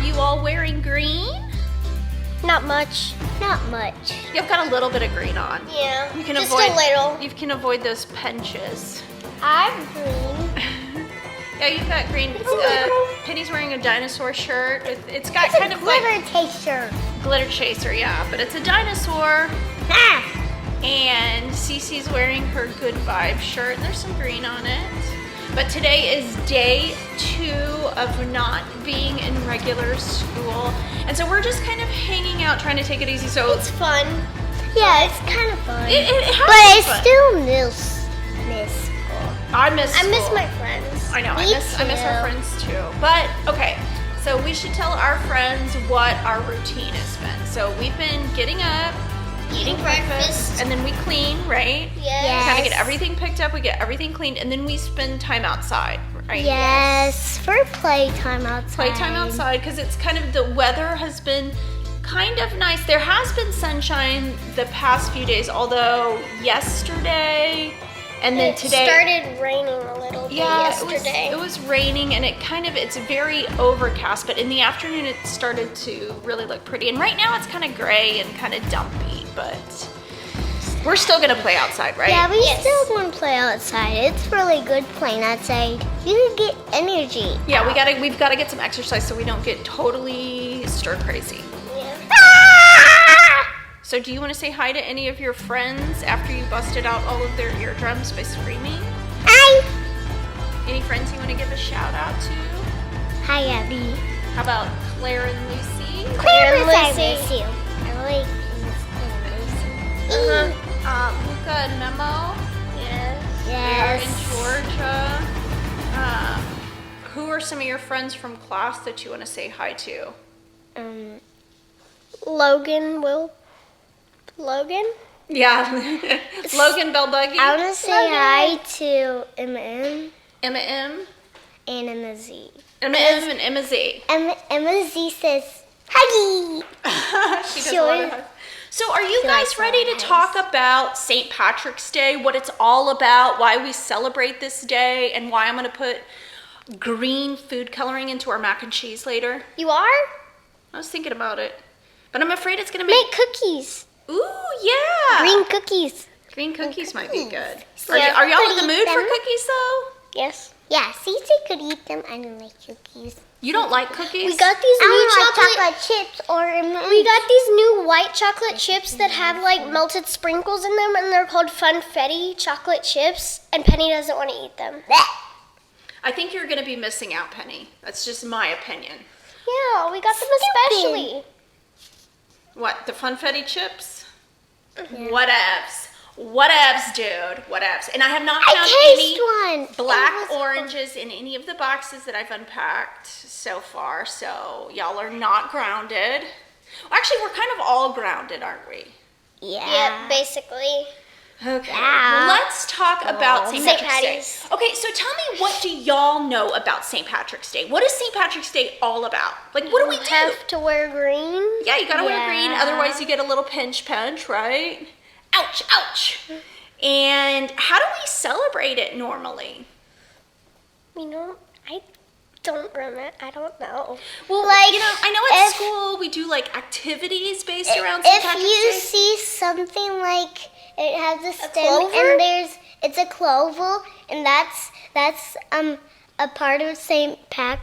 you all wearing green? Not much. Not much. You've got a little bit of green on. Yeah. You can just avoid, a little. You can avoid those pinches. I'm green. Yeah, you've got green. Penny's wearing a dinosaur shirt. It's got It's kind a of glitter like chaser. glitter chaser, yeah, but it's a dinosaur. Ah! And Cece's wearing her Good Vibe shirt. There's some green on it. But today is day 2 of not being in regular school. And so we're just kind of hanging out, trying to take it easy. So It's fun. Yeah, it's kind of fun. it has but I fun. still miss school. I miss I miss school. my friends. I know, Me I miss our friends too. But okay, so we should tell our friends what our routine has been. So we've been getting up, eating breakfast, and then we clean, right? Yes. Kind of get everything picked up, we get everything cleaned, and then we spend time outside, right? Yes, for playtime outside. Playtime outside, because it's kind of, the weather has been kind of nice. There has been sunshine the past few days, although yesterday and then today. It started raining a little bit yesterday. It was raining, and it's very overcast, but in the afternoon it started to really look pretty. And right now it's kind of gray and kind of dumpy, but we're still gonna play outside, right? Yeah, we still want to play outside. It's really good playing outside. You can get energy. Yeah, we've gotta get some exercise so we don't get totally stir crazy. Yeah. So do you want to say hi to any of your friends after you busted out all of their eardrums by screaming? Hi. Any friends you want to give a shout out to? Hi, Abby. How about Claire and Lucy? Claire and Lucy. I miss you. I really miss Claire and Lucy. Luca and Memo. Yes. They're in Georgia. Who are some of your friends from class that you want to say hi to? Logan? Yeah. Logan Belbuggy. I want to say hi to Emma Emma M. and Emma Z. Emma M and Emma Z. Emma Z says, Huggy! She does a lot of hugs. So are you guys ready to talk about St. Patrick's Day, what it's all about, why we celebrate this day, and why I'm going to put green food coloring into our mac and cheese later? You are? I was thinking about it, but I'm afraid it's going to Make cookies. Ooh, yeah. Green cookies. Green cookies might be good. Yeah, Are y'all in could the eat mood for them. cookies, though? Yes. Yeah, Cece could eat them. I don't like cookies. You don't like cookies? We got these I new don't chocolate. like chocolate chips or M&Ms. We got these new white chocolate chips that have like melted sprinkles in them, and they're called Funfetti chocolate chips. And Penny doesn't want to eat them. I think you're going to be missing out, Penny. That's just my opinion. Yeah, we got them especially. What, the Funfetti chips? Whatevs. Whatevs, dude. Whatevs. And I have not found any one. black oranges in any of the boxes that I've unpacked so far, so y'all are not grounded. Actually, we're kind of all grounded, aren't we? Yeah. Yeah, basically. Okay. Yeah. Well, let's talk about St. St. Patrick's Day. Patty's. Okay, so tell me, what do y'all know about St. Patrick's Day? What is St. Patrick's Day all about? Like, what do we do? Have to wear green. Yeah, you gotta wear Yeah. green, otherwise you get a little pinch, right? Ouch, ouch. And how do we celebrate it normally? You know, I don't remember. I don't know. Well, Like, I know at if- school we do like activities based around St. If Patrick's you Day. see something like it has a stem clover? and it's a clover, and that's a part of St. Patty's.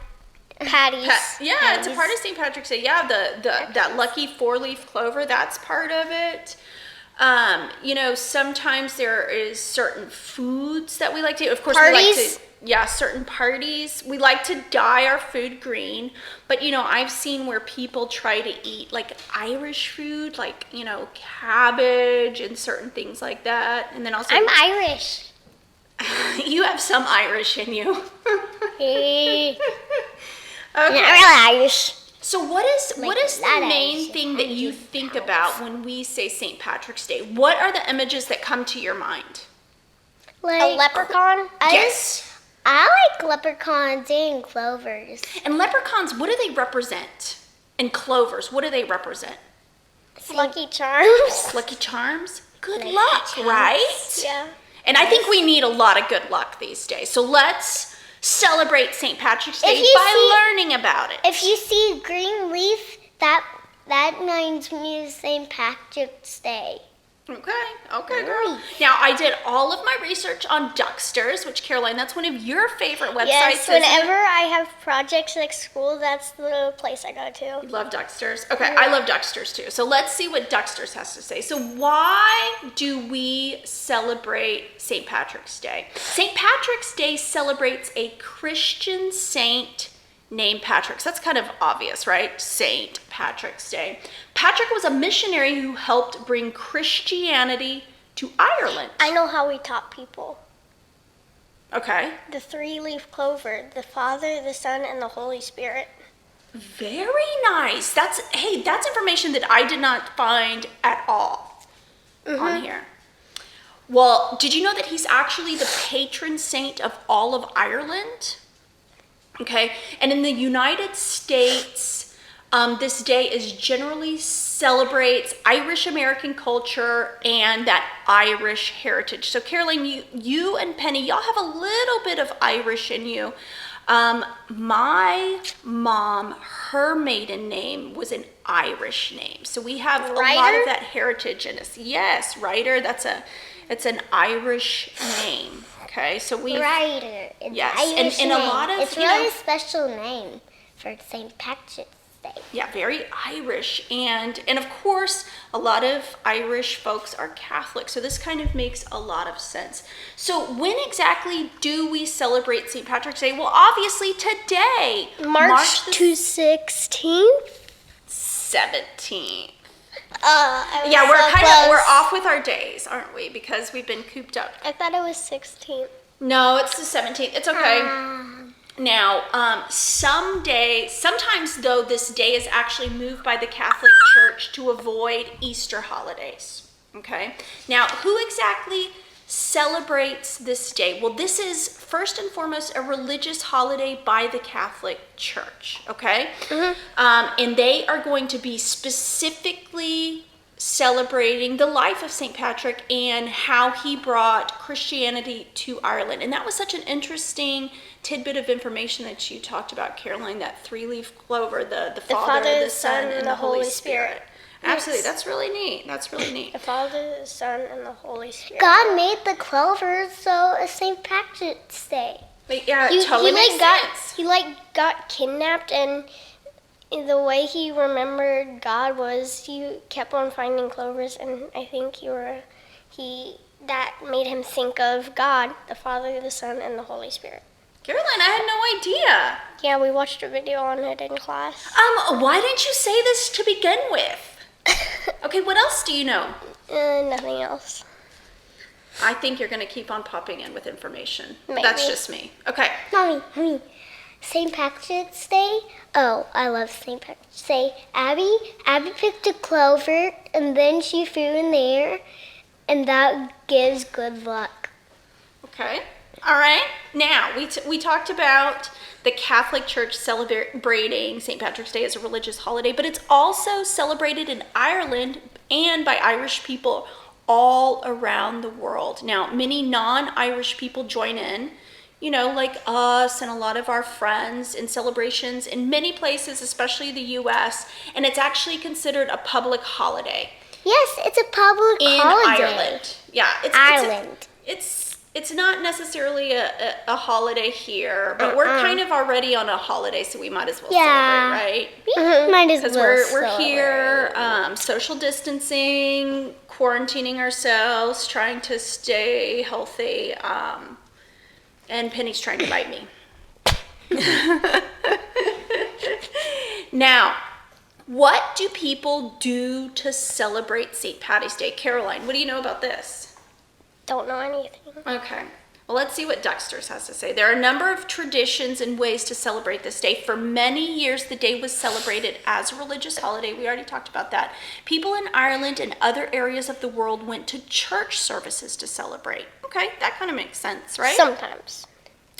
Yeah, it's a part of St. Patrick's Day. Yeah, that lucky 4-leaf clover, that's part of it. Sometimes there is certain foods that we like to. Of course, we like Parties? to. Certain parties. We like to dye our food green, but I've seen where people try to eat like Irish food, like cabbage and certain things like that, and then also I'm Irish. you have some Irish in you. Hey. Okay. Not really Irish. So what is the that main Irish thing that you think about when we say St. Patrick's Day? What are the images that come to your mind? Like A leprechaun? Yes. I like leprechauns and clovers. And leprechauns, what do they represent? And clovers, what do they represent? Lucky Charms. Lucky Charms? Good luck, right? Yeah. And I think we need a lot of good luck these days. So let's celebrate St. Patrick's Day If you by learning about it. If you see green leaf, that reminds me of St. Patrick's Day. Okay, girl. Now, I did all of my research on Ducksters, which, Caroline, that's one of your favorite websites. Yes, isn't it? whenever I have projects at school, that's the place I go to. You love Ducksters? Okay, I love Ducksters too. So let's see what Ducksters has to say. So why do we celebrate St. Patrick's Day? St. Patrick's Day celebrates a Christian saint named Patrick. So that's kind of obvious, right? St. Patrick's Day. Patrick was a missionary who helped bring Christianity to Ireland. I know how we taught people. Okay. The 3-leaf clover, the Father, the Son, and the Holy Spirit. Very nice. That's information that I did not find at all on here. Well, did you know that he's actually the patron saint of all of Ireland? Okay, and in the United States, this day is generally celebrates Irish American culture and that Irish heritage. So Caroline, you and Penny, y'all have a little bit of Irish in you. My mom, her maiden name was an Irish name. So we have a lot of that heritage in us. Yes, Ryder, it's an Irish name. Okay, so we Ryder. It's yes, Irish and a name. lot of it's really a special name for St. Patrick's Day. Yeah, very Irish, and of course, a lot of Irish folks are Catholic, so this kind of makes a lot of sense. So when exactly do we celebrate St. Patrick's Day? Well, obviously today, March 16th? 17th. Yeah, we're off with our days, aren't we? Because we've been cooped up. I thought it was 16th. No, it's the 17th. It's okay. Now, sometimes though, this day is actually moved by the Catholic Church to avoid Easter holidays. Okay. Now, who exactly celebrates this day? Well, this is first and foremost a religious holiday by the Catholic Church. Okay. And they are going to be specifically celebrating the life of St. Patrick and how he brought Christianity to Ireland. And that was such an interesting tidbit of information that you talked about, Caroline, that 3-leaf clover, the Father, the Son, and the Holy Spirit. Absolutely. That's really neat. The Father, the Son, and the Holy Spirit. God made the clover, so it's St. Patrick's Day. But yeah, it totally makes sense. He got kidnapped, and the way he remembered God was he kept on finding clovers, and I think that made him think of God, the Father, the Son, and the Holy Spirit. Caroline, I had no idea. Yeah, we watched a video on it in class. Why didn't you say this to begin with? Okay, what else do you know? Nothing else. I think you're going to keep on popping in with information. Maybe. That's just me. Okay. Mommy, St. Patrick's Day? Oh, I love St. Patrick's Day. Abby picked a clover, and then she threw in the air, and that gives good luck. Okay. All right. Now, we talked about the Catholic Church celebrating St. Patrick's Day as a religious holiday, but it's also celebrated in Ireland and by Irish people all around the world. Now, many non-Irish people join in, like us and a lot of our friends in celebrations in many places, especially the U.S., and it's actually considered a public holiday. Yes, it's a public holiday. In Ireland. Yeah. Ireland. It's not necessarily a holiday here, but we're kind of already on a holiday, so we might as well celebrate, right? Might as well. Because we're here, social distancing, quarantining ourselves, trying to stay healthy, and Penny's trying to bite me. Now, what do people do to celebrate St. Patty's Day? Caroline, what do you know about this? Don't know anything. Okay. Well, let's see what Ducksters has to say. There are a number of traditions and ways to celebrate this day. For many years, the day was celebrated as a religious holiday. We already talked about that. People in Ireland and other areas of the world went to church services to celebrate. Okay, that kind of makes sense, right? Sometimes.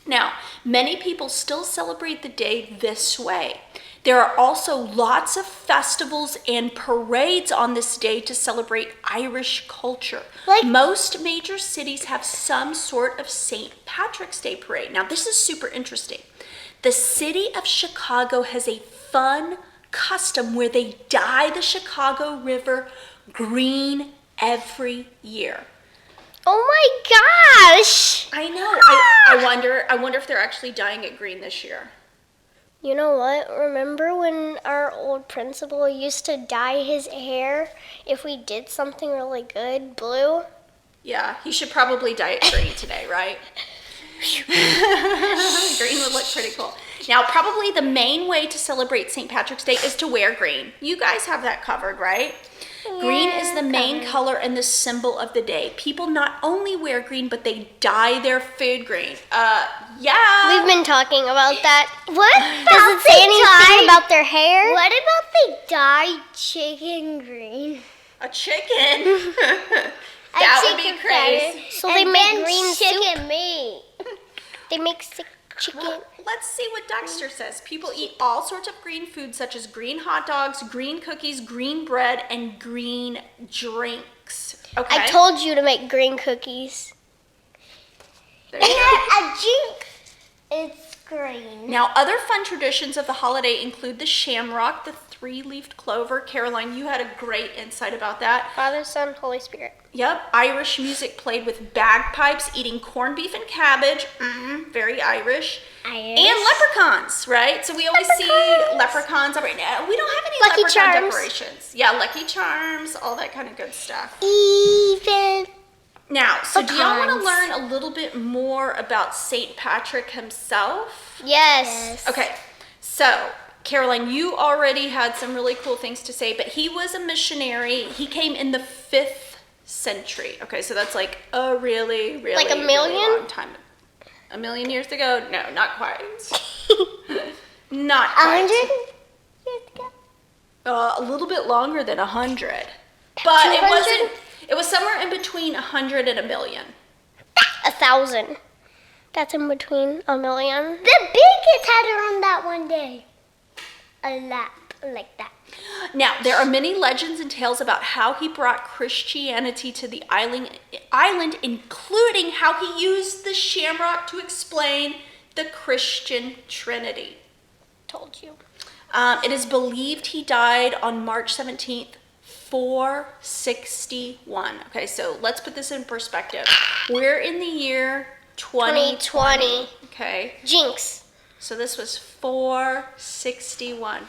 Now, many people still celebrate the day this way. There are also lots of festivals and parades on this day to celebrate Irish culture. Like- Most major cities have some sort of St. Patrick's Day parade. Now, this is super interesting. The city of Chicago has a fun custom where they dye the Chicago River green every year. Oh my gosh! I know. I wonder if they're actually dyeing it green this year. You know what? Remember when our old principal used to dye his hair if we did something really good blue? Yeah, he should probably dye it green today, right? Green would look pretty cool. Now, probably the main way to celebrate St. Patrick's Day is to wear green. You guys have that covered, right? Green is the main color and the symbol of the day. People not only wear green, but they dye their food green. Yeah. We've been talking about that. What Does it say anything about their hair? What about they dye chicken green? A chicken. That would be crazy. So they make green chicken soup. meat. They make chicken. Well, let's see what Dexter says. People eat all sorts of green foods such as green hot dogs, green cookies, green bread, and green drinks. Okay. I told you to make green cookies. There you go. A drink. It's green. Now, other fun traditions of the holiday include the shamrock, the three-leafed clover. Caroline, you had a great insight about that. Father, Son, Holy Spirit. Yep, Irish music played with bagpipes, eating corned beef and cabbage. Very Irish. Irish. And leprechauns, right? So we always see leprechauns right now. We don't have any Lucky leprechaun Charms. decorations. Yeah, Lucky Charms, all that kind of good stuff. Even. Now, so do y'all want to Pecans. learn a little bit more about St. Patrick himself? Yes. Okay, so Caroline, you already had some really cool things to say, but he was a missionary. He came in the 5th century. Okay, so that's like a really, really, Like a really million? long time. A million years ago? No, not quite. Not quite. 100 years ago. A little bit longer than 100. But it 200? wasn't, it was somewhere in between 100 and a million. 1,000. That's in between a million. The big kids had it on that one day. A lap like that. Now, there are many legends and tales about how he brought Christianity to the island, including how he used the shamrock to explain the Christian Trinity. Told you. It is believed he died on March 17th, 461. Okay, so let's put this in perspective. We're in the year 2020. Okay, Jinx. so this was 461.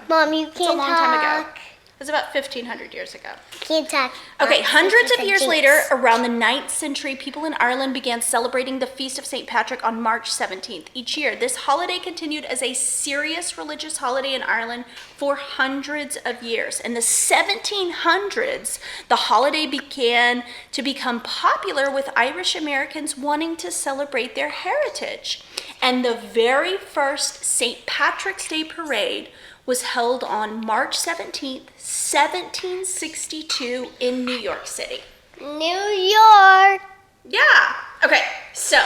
Mom, you It's a can't long time ago. talk. It was about 1,500 years ago. Can't talk. Okay, hundreds of Jinx. years later, around the 9th century, people in Ireland began celebrating the Feast of St. Patrick on March 17th each year. This holiday continued as a serious religious holiday in Ireland for hundreds of years. In the 1700s, the holiday began to become popular with Irish Americans wanting to celebrate their heritage. And the very first St. Patrick's Day parade was held on March 17th, 1762 in New York City. New York. Yeah. Okay, so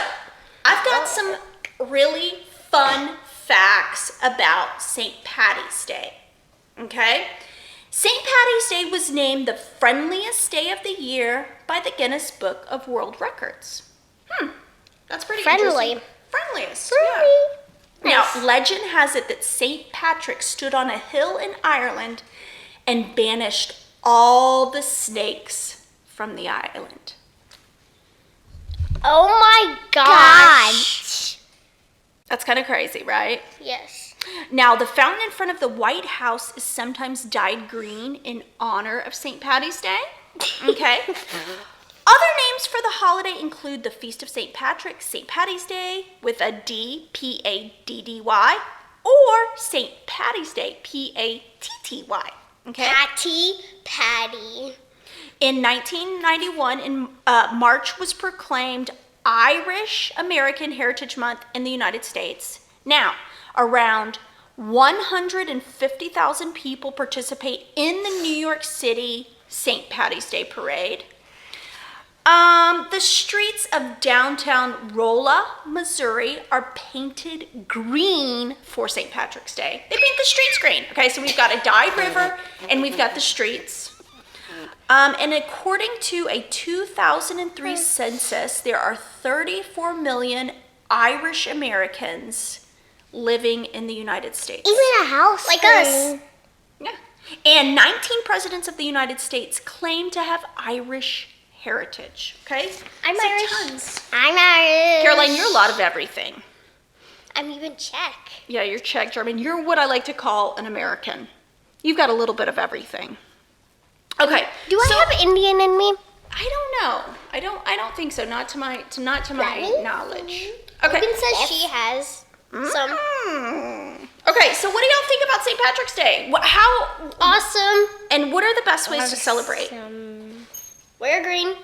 I've got some really fun facts about St. Patty's Day. Okay? St. Patty's Day was named the friendliest day of the year by the Guinness Book of World Records. That's pretty Friendly. interesting. Friendliest. Friendly. Yeah. Now, legend has it that St. Patrick stood on a hill in Ireland and banished all the snakes from the island. Oh my gosh. That's kind of crazy, right? Yes. Now, the fountain in front of the White House is sometimes dyed green in honor of St. Patty's Day. Okay. Other names for the holiday include the Feast of St. Patrick, St. Patty's Day with a D, P-A-D-D-Y, or St. Patty's Day, P-A-T-T-Y. Okay. Patty. In 1991, March was proclaimed Irish American Heritage Month in the United States. Now, around 150,000 people participate in the New York City St. Patty's Day Parade. The streets of downtown Rolla, Missouri are painted green for St. Patrick's Day. They paint the streets green. Okay, so we've got a dyed river and we've got the streets. And according to a 2003 census, there are 34 million Irish Americans living in the United States. Even a house Like green. us. Yeah. And 19 presidents of the United States claim to have Irish heritage. Okay? I'm So Irish. tons. I'm Irish. Caroline, you're a lot of everything. I'm even Czech. Yeah, you're Czech, German. You're what I like to call an American. You've got a little bit of everything. Okay. Do I so- have Indian in me? I don't know. I don't think so. Not to my Really? knowledge. Okay. Logan says she has some. Okay, so what do y'all think about St. Patrick's Day? How Awesome. and what are the best ways to celebrate? Wear green.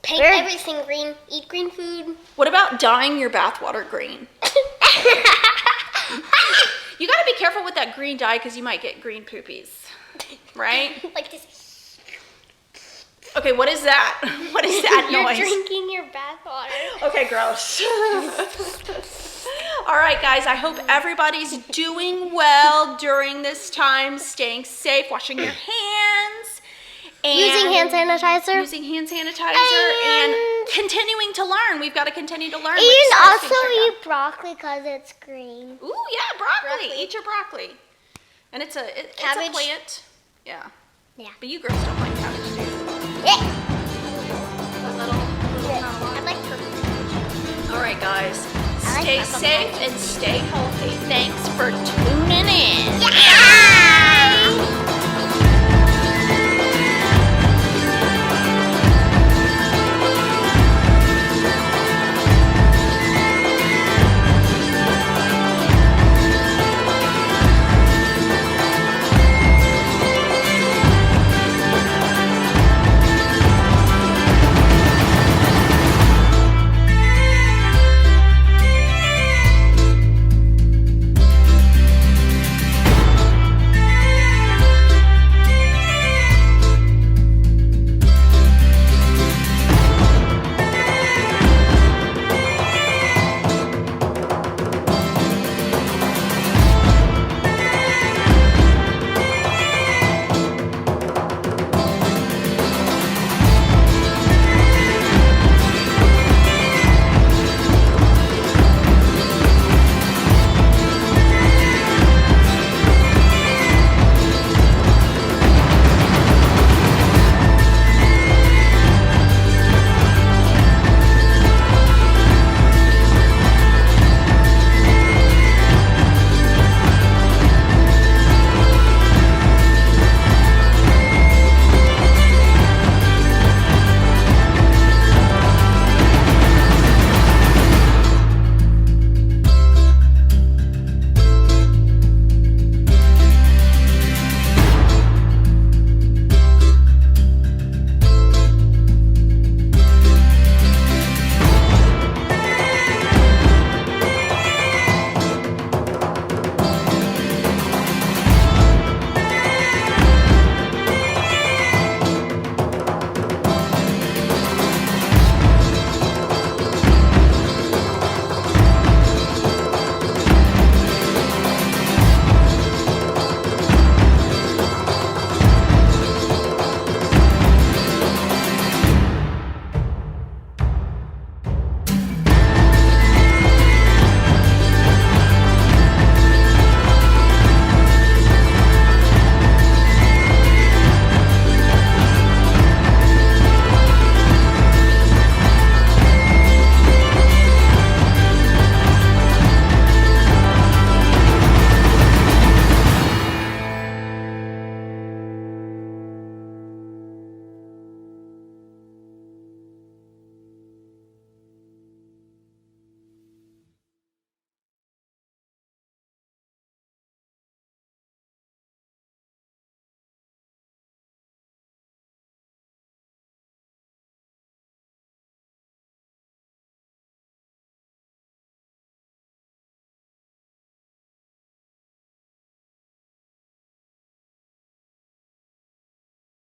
Paint Wear- everything green. Eat green food. What about dyeing your bathwater green? You got to be careful with that green dye because you might get green poopies, right? Like this. Okay, what is that? What is that You're noise? drinking your bathwater. Okay, gross. All right, guys, I hope everybody's doing well during this time, staying safe, washing your hands. And Using hand sanitizer. Using hand sanitizer and continuing to learn. We've got to continue to learn. And also eat broccoli because it's green. Ooh, yeah, broccoli. Broccoli. Eat your broccoli. And it's a Cabbage. plant. Yeah. Yeah. But you girls don't like cabbage, do you? Yeah. A little not a lot. I like purple. All right, guys. I like Stay purple safe and stay healthy. Thanks for tuning in. Yeah!